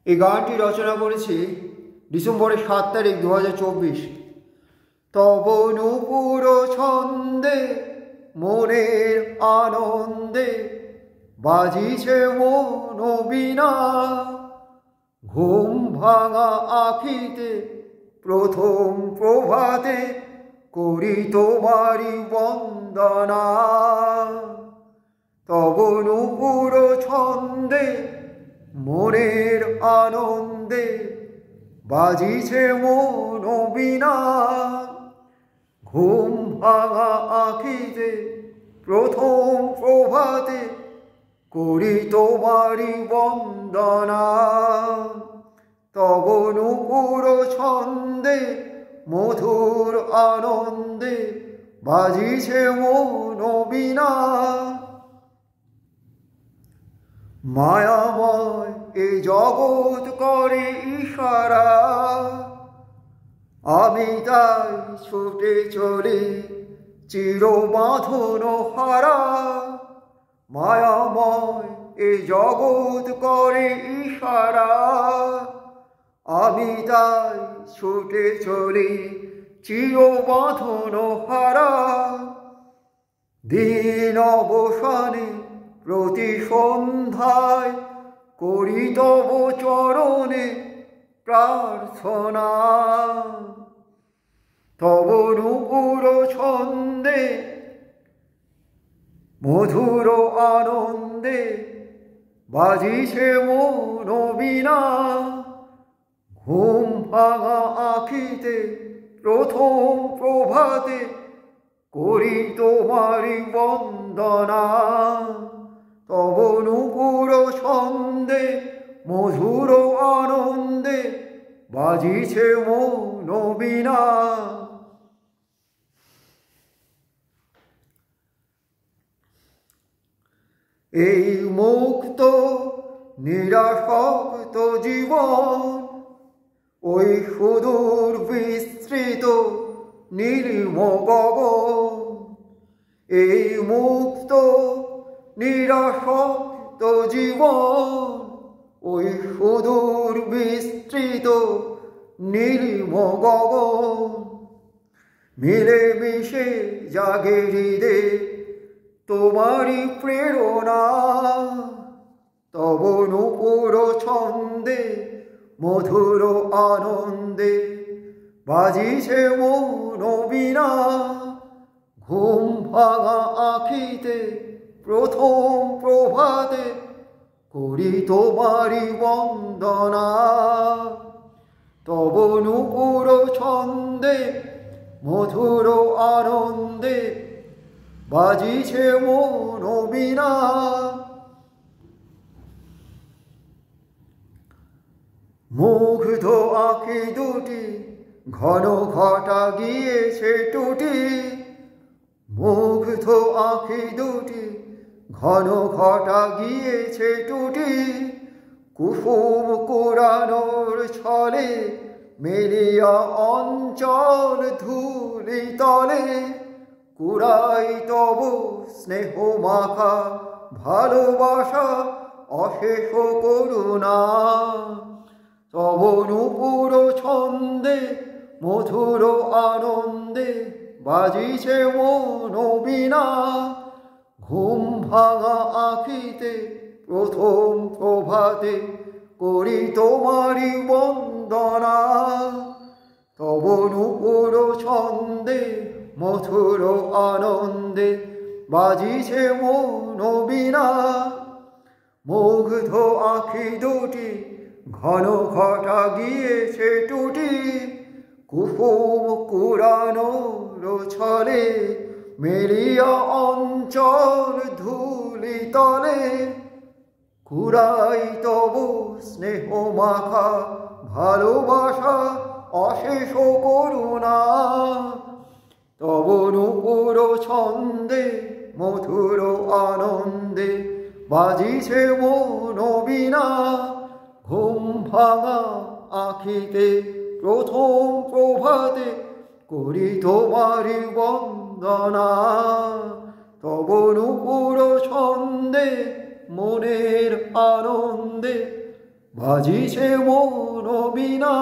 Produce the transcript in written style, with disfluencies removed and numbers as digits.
এই গানটি রচনা করেছি ডিসেম্বরের 7 তারিখ 2024। তব নূপুর ছন্দে মনের আনন্দে বাজিছে মন বীণা, ঘুম ভাঙা আখিতে প্রথম প্রভাতে করি তোমারি বন্দনা। তব নূপুর ছন্দে মনের আনন্দে বাজিছে মন বীণা, ঘুম ভাঙা আখিতে প্রথম প্রভাতে করি তোমারি বন্দনা। তব নূপুর ছন্দে মধুর আনন্দে বাজিছে মন বীণা। মায়াময় এ জগৎ করে ইশারা, আমি তাই ছুটে চলি চির বাঁধন হারা। মায়াময় এ জগৎ করে ইশারা, আমি তাই ছুটে চলি চির বাঁধন হারা। দিন অবসানে প্রতি সন্ধ্যায় করি তব চরণে প্রার্থনা। তব নূপুর ছন্দে মধুর আনন্দে বাজিছে মন বীণা, ঘুম ভাঙা আখিতে প্রথম প্রভাতে করি তোমারি বন্দনা। তব নূপুর ছন্দে মধুর আনন্দে বাজিছে মন বীণা। এই মুক্ত নিরাসক্ত জীবন ওই সুদূর বিস্তৃত নীলিম গগন। এই মুক্ত নিরাসক্ত জীবন ওই সুদূর বিস্তৃত নীলিম গগন। মিলে মিশে জাগে হৃদে তোমারি প্রেরণা। তব নূপুর ছন্দে মধুর আনন্দে বাজিছে মন বীণা, ঘুম ভাঙা আখিতে প্রথম প্রভাতে করি তোমারি বন্দনা। তব নূপুর ছন্দে মধুর আনন্দে বাজিছে মন বীণা। মুগ্ধ আঁখি দুটি ঘন ঘটা গিয়েছে টুটি। মুগ্ধ আঁখি দুটি ঘন ঘটা গিয়েছে টুটি। কুসুম কুড়ানোর ছলে মেলিয়া অঞ্চল ধূলি তলে কুড়াই তব স্নেহ মাখা ভালোবাসা অশেষ করুণা। তব নূপুর ছন্দে মধুর আনন্দে বাজিছে মন বীণা, ঘুম ভাঙা আখিতে প্রথম প্রভাতে করি তোমারি বন্দনা। তব নূপুর ছন্দে মধুর আনন্দে বাজিছে মন বীণা। মুগ্ধ আঁখি দুটি ঘন ঘটা গিয়েছে টুটি। কুসুম কুড়ানোর ছলে মেলিয়া অঞ্চল ধূলি তলে কুড়াই তব স্নেহ মাখা ভালোবাসা অশেষ করুণা। তব নূপুর ছন্দে মধুর আনন্দে বাজিছে মন বীণা, ঘুম ভাঙা আখিতে প্রথম প্রভাতে করি তোমারি বন্দনা। তব নূপুর ছন্দে মনের আনন্দে বাজিছে মন বীণা